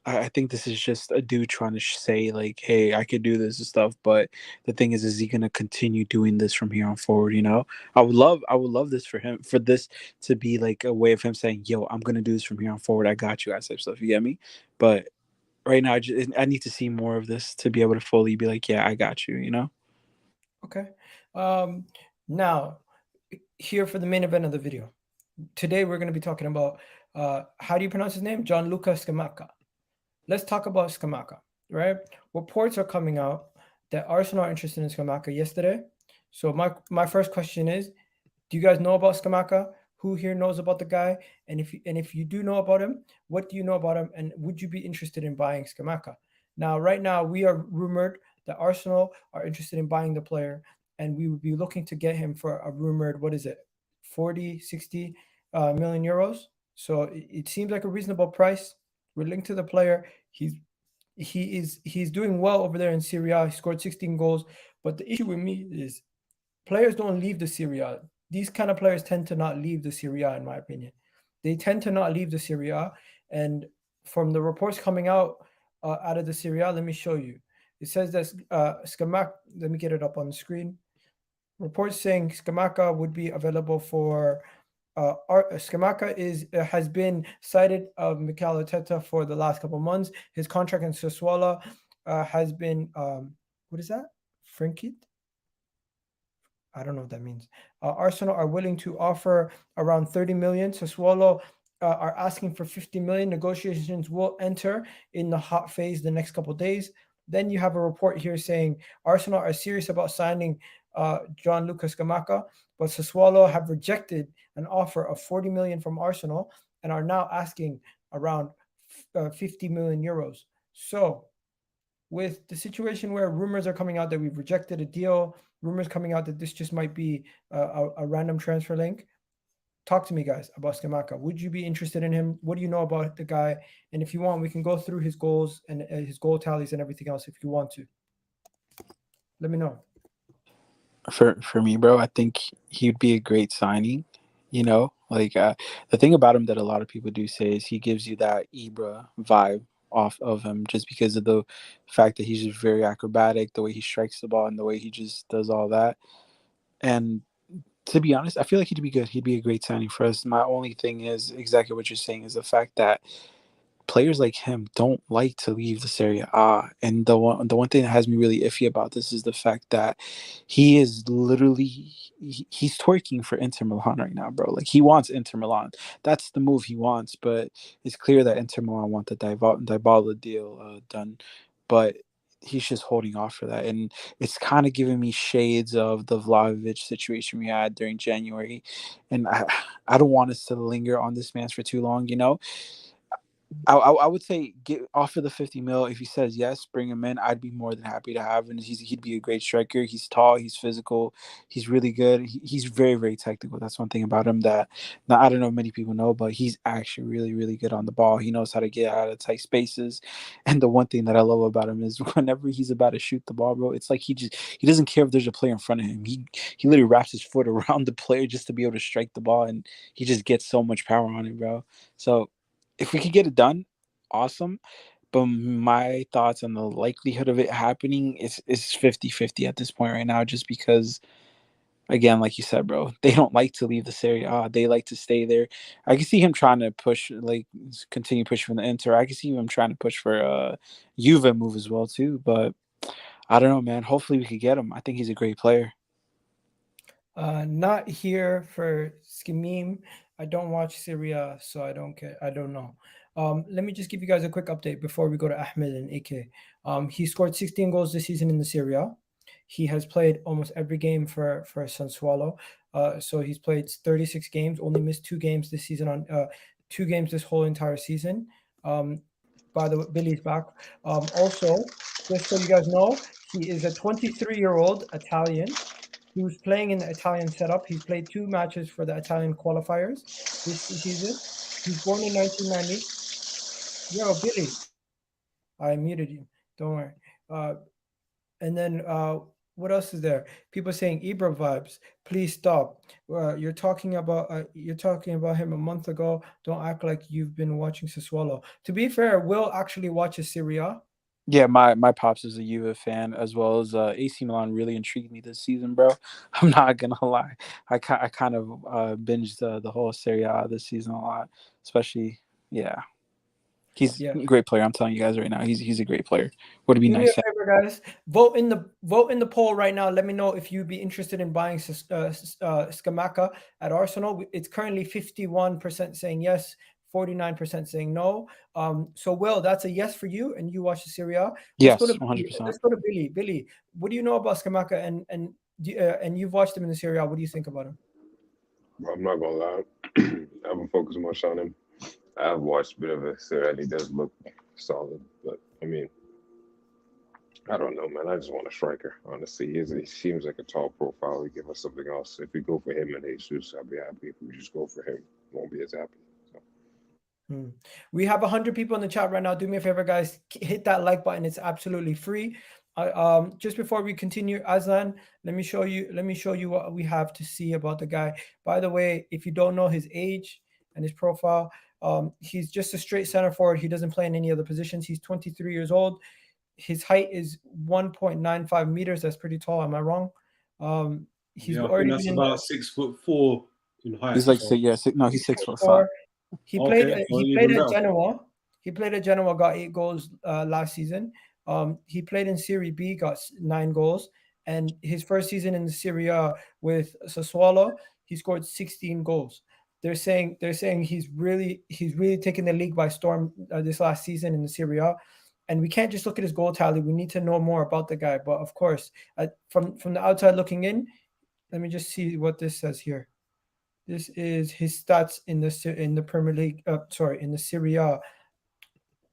I think this is just a dude trying to say like, "Hey, I could do this and stuff." But the thing is he gonna continue doing this from here on forward? You know, I would love this for him, for this to be like a way of him saying, "Yo, I'm gonna do this from here on forward. I got you," guys, type stuff. You get me? But right now, I need to see more of this to be able to fully be like, "Yeah, I got you." You know? Okay. Now, here for the main event of the video. Today, we're going to be talking about how do you pronounce his name? Gianluca Scamacca. Let's talk about Scamacca, right? Reports are coming out that Arsenal are interested in Scamacca yesterday. So my first question is, do you guys know about Scamacca? Who here knows about the guy? And if you do know about him, what do you know about him? And would you be interested in buying Scamacca? Now, right now, we are rumored that Arsenal are interested in buying the player, and we would be looking to get him for a rumored, what is it, 40, 60 million euros. So it seems like a reasonable price. We're linked to the player. He's doing well over there in Serie A. He scored 16 goals. But the issue with me is players don't leave the Serie A. These kind of players tend to not leave the Serie A, in my opinion. They tend to not leave the Serie A. And from the reports coming out of the Serie A, let me show you. It says that Scamacca, let me get it up on the screen. Reports saying Scamacca would be available for Scamacca has been cited of Mikel Arteta for the last couple of months. His contract in Sassuolo has been what is that? Frinked? I don't know what that means. Arsenal are willing to offer around 30 million. Sassuolo are asking for 50 million. Negotiations will enter in the hot phase the next couple of days. Then you have a report here saying Arsenal are serious about signing Gianluca Scamacca, but Sassuolo have rejected an offer of 40 million from Arsenal and are now asking around 50 million euros. So with the situation where rumors are coming out that we've rejected a deal, rumors coming out that this just might be a random transfer link, talk to me, guys, about Scamacca. Would you be interested in him? What do you know about the guy? And if you want, we can go through his goals and his goal tallies and everything else if you want to. Let me know. For me, bro, I think he'd be a great signing. You know, like the thing about him that a lot of people do say is he gives you that Ibra vibe off of him, just because of the fact that he's just very acrobatic, the way he strikes the ball, and the way he just does all that. And to be honest, I feel like he'd be good. He'd be a great signing for us. My only thing is exactly what you're saying, is the fact that players like him don't like to leave the Serie A. And the one thing that has me really iffy about this is the fact that he is literally he's twerking for Inter Milan right now, bro. Like, he wants Inter Milan. That's the move he wants. But it's clear that Inter Milan want the Dybala deal done. But he's just holding off for that. And it's kind of giving me shades of the Vlahovic situation we had during January. And I don't want us to linger on this man for too long, you know? I would say get offer the 50 mil. If he says yes, bring him in. I'd be more than happy to have him. He'd be a great striker. He's tall. He's physical. He's really good. He's very, very technical. That's one thing about him that now I don't know if many people know, but he's actually really, really good on the ball. He knows how to get out of tight spaces. And the one thing that I love about him is whenever he's about to shoot the ball, bro, it's like he doesn't care if there's a player in front of him. He literally wraps his foot around the player just to be able to strike the ball, and he just gets so much power on it, bro. So if we could get it done, awesome. But my thoughts on the likelihood of it happening is 50-50 at this point right now, just because, again, like you said, bro, they don't like to leave the Serie A. They like to stay there. I can see him trying to push, like, continue pushing from the Inter. I can see him trying to push for a Juve move as well, too. But I don't know, man. Hopefully we could get him. I think he's a great player. Not here for Skimim. I don't watch Syria, so I don't know. Let me just give you guys a quick update before we go to Ahmed and AK. He scored 16 goals this season in the Serie A. He has played almost every game for Sassuolo. So he's played 36 games, only missed 2 games this season on 2 games this whole entire season. By the way, Billy's back. Also, just so you guys know, he is a 23-year-old Italian. He was playing in the Italian setup. He's played 2 matches for the Italian qualifiers this season. He's born in 1990. Yo, Billy, I muted you. Don't worry. And then what else is there? People saying Ibra vibes. Please stop. You're talking about him a month ago. Don't act like you've been watching Sassuolo. To be fair, Will actually watches Serie A. Yeah, my pops is a Juve fan, as well as AC Milan really intrigued me this season, bro. I'm not gonna lie. I kind of binged the whole Serie A this season a lot, especially He's a great player. I'm telling you guys right now, he's a great player. Would it be nice? Do me a favor, guys. Vote in the poll right now. Let me know if you'd be interested in buying Scamacca at Arsenal. It's currently 51% saying yes, 49% saying no. So Will, that's a yes for you, and you watch the Serie A. Yes, 100%. Let's go to Billy. Billy, what do you know about Scamacca, and you've watched him in the Serie A? What do you think about him? I'm not gonna lie, I haven't focused much on him. I've watched a bit of it, so he does look solid. But I mean, I don't know, man. I just want a striker. Honestly, he seems like a tall profile. We give us something else. If we go for him and Jesus, I'll be happy. If we just go for him, won't be as happy. So. We have 100 people in the chat right now. Do me a favor, guys. Hit that like button. It's absolutely free. Just before we continue, Azlan, let me show you what we have to see about the guy. By the way, if you don't know his age and his profile, he's just a straight center forward. He doesn't play in any other positions. He's 23 years old. His height is 1.95 meters. That's pretty tall. Am I wrong? He's already that's about 6'4" in height. He's like he's 6'5". He played at Genoa. He played at Genoa, got 8 goals last season. He played in Serie B, got 9 goals, and his first season in the Serie A with Sassuolo, he scored 16 goals. They're saying he's really taken the league by storm this last season in the Serie A, and we can't just look at his goal tally. We need to know more about the guy. But of course, from the outside looking in, let me just see what this says here. This is his stats in the Premier League. In the Serie A.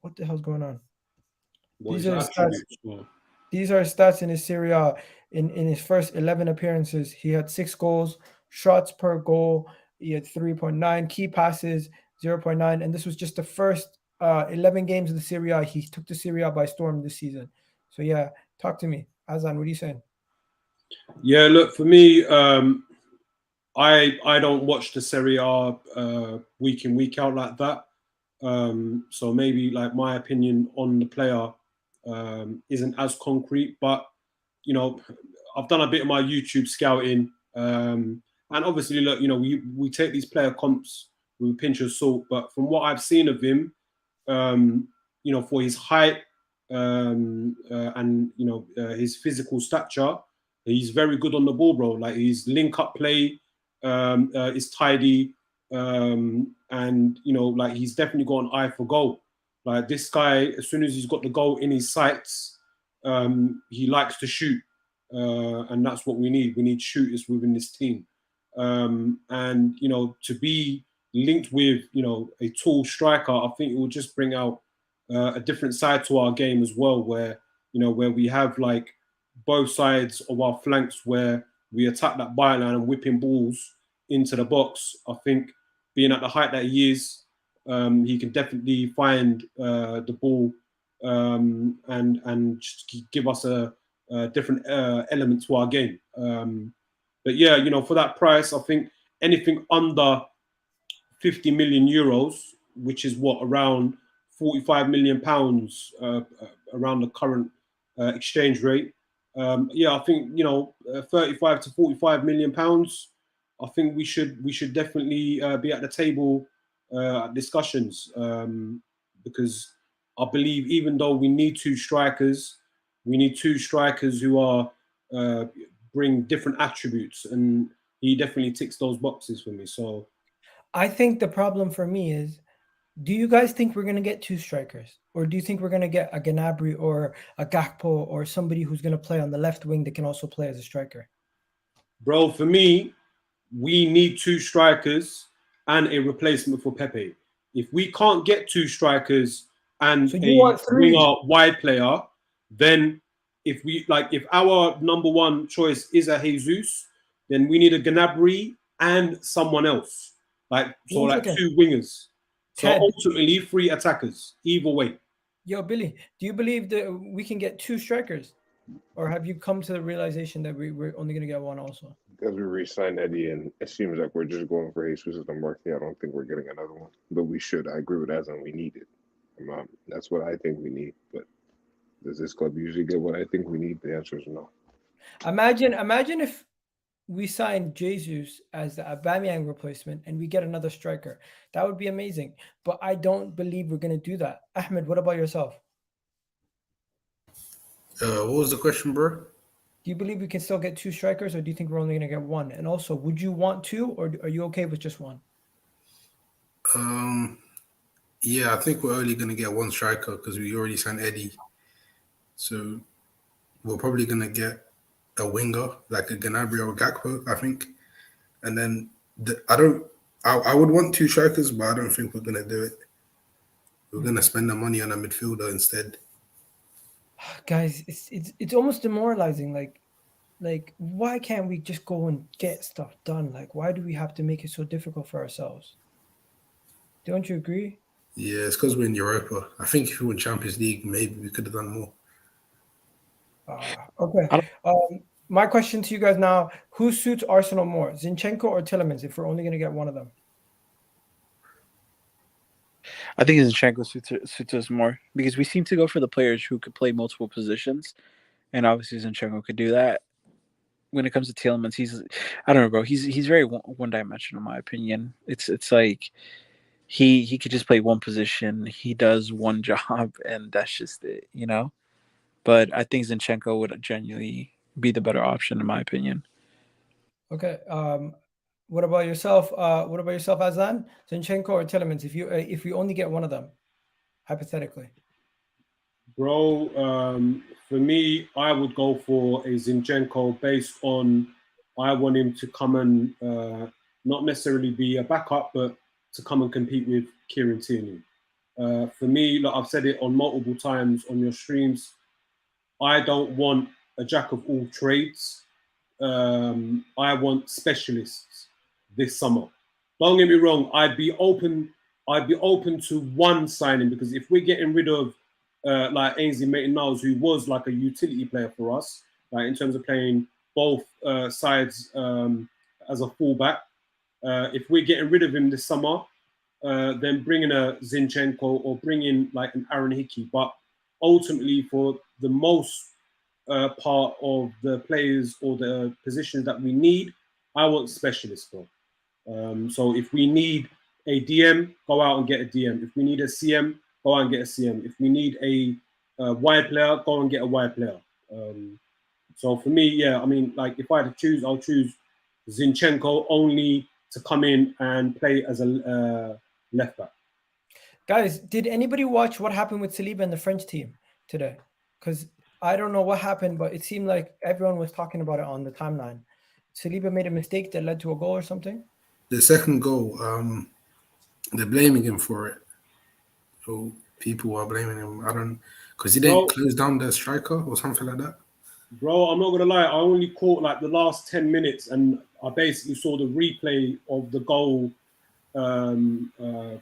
What the hell's going on? These are stats in his Serie A. In his first 11 appearances, he had 6 goals, shots per goal. He had 3.9, key passes 0.9, and this was just the first 11 games of the Serie A. He took the Serie A by storm this season. So yeah, talk to me, Azan. What are you saying? Yeah, look, for me, I don't watch the Serie A week in, week out like that. So maybe like my opinion on the player isn't as concrete, but you know, I've done a bit of my YouTube scouting. And obviously, look, you know, we take these player comps with a pinch of salt, but from what I've seen of him, you know, for his height and you know his physical stature, he's very good on the ball, bro. Like his link-up play is tidy, and you know, like he's definitely got an eye for goal. Like this guy, as soon as he's got the goal in his sights, he likes to shoot, and that's what we need. We need shooters within this team, and to be linked with a tall striker, I think it will just bring out a different side to our game as well, where we have like both sides of our flanks where we attack that byline and whipping balls into the box. I think being at the height that he is, he can definitely find the ball and just give us a different element to our game. But yeah, for that price, I think anything under 50 million euros, which is what, around 45 million pounds around the current exchange rate. Yeah, I think 35 to 45 million pounds. I think we should definitely be at the table discussions, because I believe even though we need two strikers who are bring different attributes, and he definitely ticks those boxes for me. So I think the problem for me is, do you guys think we're going to get two strikers? Or do you think we're going to get a Gnabry or a Gakpo or somebody who's going to play on the left wing that can also play as a striker? Bro, for me, we need two strikers and a replacement for Pepe. If we can't get two strikers and a winger wide player, then if our number one choice is a Jesus, then we need a Gnabry and someone else. Like two wingers. So ultimately 3 attackers, either way. Yo, Billy, do you believe that we can get 2 strikers? Or have you come to the realization that we're only going to get one also? Because we re-signed Eddie, and it seems like we're just going for Jesus and Marquinhos. I don't think we're getting another one. But we should. I agree with Azan. We need it. That's what I think we need. But does this club usually get what I think we need? The answer is no. Imagine if we sign Jesus as the Aubameyang replacement and we get another striker. That would be amazing. But I don't believe we're going to do that. Ahmed, what about yourself? What was the question, bro? Do you believe we can still get 2 strikers, or do you think we're only going to get 1? And also, would you want 2, or are you okay with just 1? Yeah, I think we're only going to get 1 striker because we already signed Eddie. So we're probably going to get a winger, like a Gnabry or a Gakpo, I think. And then I would want 2 strikers, but I don't think we're going to do it. We're going to spend the money on a midfielder instead. Guys, it's almost demoralizing. Like why can't we just go and get stuff done? Like, why do we have to make it so difficult for ourselves? Don't you agree? Yeah, it's because we're in Europa. I think if we were in Champions League, maybe we could have done more. Okay. My question to you guys now: who suits Arsenal more, Zinchenko or Tielemans? If we're only going to get one of them, I think Zinchenko suits us more because we seem to go for the players who could play multiple positions, and obviously Zinchenko could do that. When it comes to Tielemans, I don't know, bro. He's very one-dimensional, in my opinion. It's like he could just play one position. He does one job, and that's just it, But I think Zinchenko would genuinely be the better option, in my opinion. Okay. What about yourself? Azan? Zinchenko or Tielemans? If you only get one of them, hypothetically. Bro, for me, I would go for a Zinchenko based on I want him to come and not necessarily be a backup, but to come and compete with Kieran Tierney. For me, like I've said it on multiple times on your streams, I don't want a jack of all trades. I want specialists this summer. Don't get me wrong, I'd be open to one signing, because if we're getting rid of like Ainsley Maitland-Niles, who was like a utility player for us, like in terms of playing both sides as a fullback. If we're getting rid of him this summer, then bring in a Zinchenko or bring in like an Aaron Hickey. But ultimately, for the most part of the players or the positions that we need, I want specialists, bro. So if we need a DM, go out and get a DM. If we need a CM, go out and get a CM. If we need a wide player, go and get a wide player. So for me, yeah, I mean, like if I had to choose, I'll choose Zinchenko only to come in and play as a left back. Guys, did anybody watch what happened with Saliba and the French team today? Because I don't know what happened, but it seemed like everyone was talking about it on the timeline. Saliba made a mistake that led to a goal or something. The second goal, they're blaming him for it. So people are blaming him. I don't, because he didn't close down the striker or something like that. Bro, I'm not gonna lie. I only caught like the last 10 minutes, and I basically saw the replay of the goal. I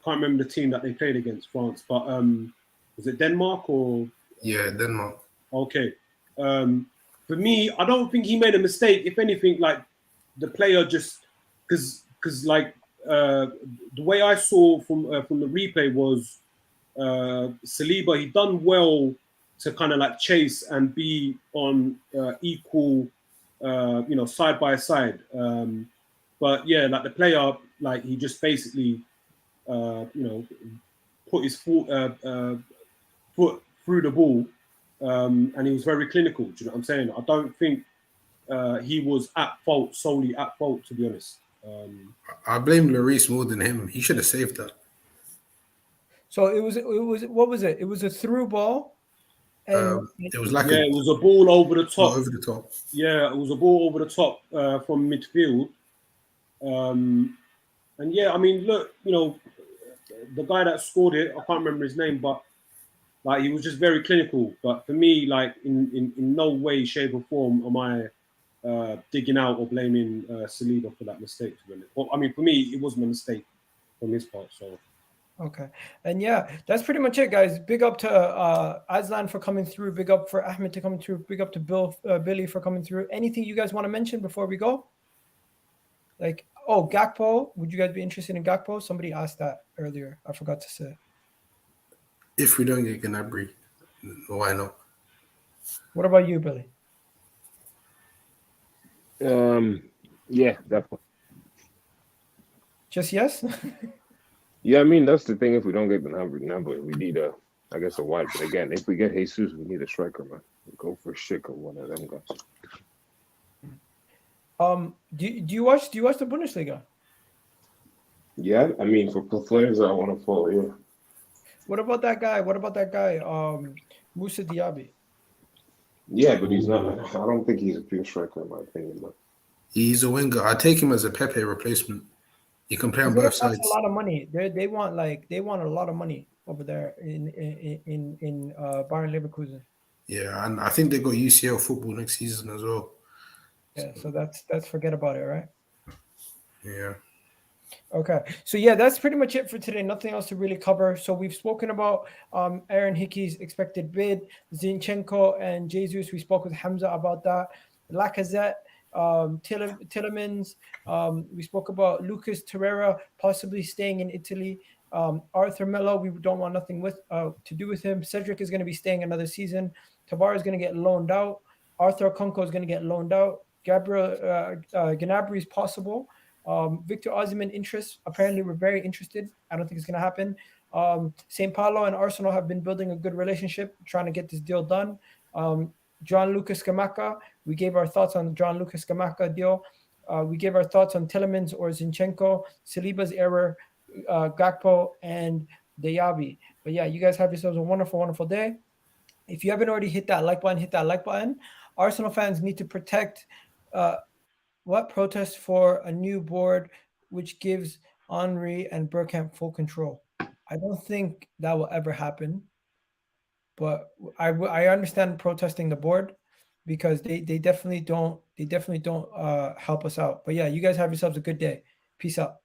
can't remember the team that they played against, France, but was it Denmark or? Yeah, Denmark. Okay. For me, I don't think he made a mistake. If anything, like the player just because like the way I saw from the replay was Saliba, he done well to kind of like chase and be on equal, side by side. But yeah, like the player, like he just basically, put his foot through the ball, and he was very clinical. Do you know what I'm saying? I don't think he was solely at fault, to be honest. I blame Lloris more than him. He should have saved that. So it was what was it? It was a through ball. And it was like it was a ball over the top. Over the top. Yeah, it was a ball over the top from midfield. And yeah, I mean, look, the guy that scored it, I can't remember his name, but like he was just very clinical. But for me, like in no way, shape, or form am I digging out or blaming Saliba for that mistake. To be honest. Well, I mean, for me, it wasn't a mistake from his part. So. Okay. And yeah, that's pretty much it, guys. Big up to Aslan for coming through. Big up for Ahmed to coming through. Big up to Billy for coming through. Anything you guys want to mention before we go? Like, Gakpo. Would you guys be interested in Gakpo? Somebody asked that earlier. I forgot to say. If we don't get Gnabry, why not? What about you, Billy? Yeah, definitely. Just yes? Yeah, I mean, that's the thing. If we don't get the number, we need a wide. But again, if we get Jesus, we need a striker, man. Go for Schick or one of them guys. Do you watch the Bundesliga? Yeah, I mean, for players I want to follow, yeah. What about that guy? Moussa Diaby? Yeah, but he's not. I don't think he's a pure striker, in my opinion. But he's a winger. I take him as a Pepe replacement. You can play on both sides. A lot of money. They want a lot of money over there in Bayern Leverkusen. Yeah, and I think they got UCL football next season as well. Yeah, so that's forget about it, right? Yeah. Okay, so yeah, that's pretty much it for today. Nothing else to really cover. So we've spoken about Aaron Hickey's expected bid, Zinchenko and Jesus. We spoke with Hamza about that. Lacazette, Tielemans. We spoke about Lucas Torreira possibly staying in Italy. Arthur Melo, we don't want nothing to do with him. Cedric is going to be staying another season. Tavares is going to get loaned out. Arthur Okonkwo is going to get loaned out. Gnabry is possible. Victor Osimhen interest. Apparently, we're very interested. I don't think it's going to happen. St. Paulo and Arsenal have been building a good relationship, trying to get this deal done. Gianluca Scamacca. We gave our thoughts on the Gianluca Scamacca deal. We gave our thoughts on Tielemans or Zinchenko, Saliba's error, Gakpo, and Diaby. But yeah, you guys have yourselves a wonderful, wonderful day. If you haven't already hit that like button, hit that like button. Arsenal fans need to protest for a new board which gives Henry and Bergkamp full control. I don't think that will ever happen, but I understand protesting the board because they definitely don't help us out. But yeah, you guys have yourselves a good day. Peace out.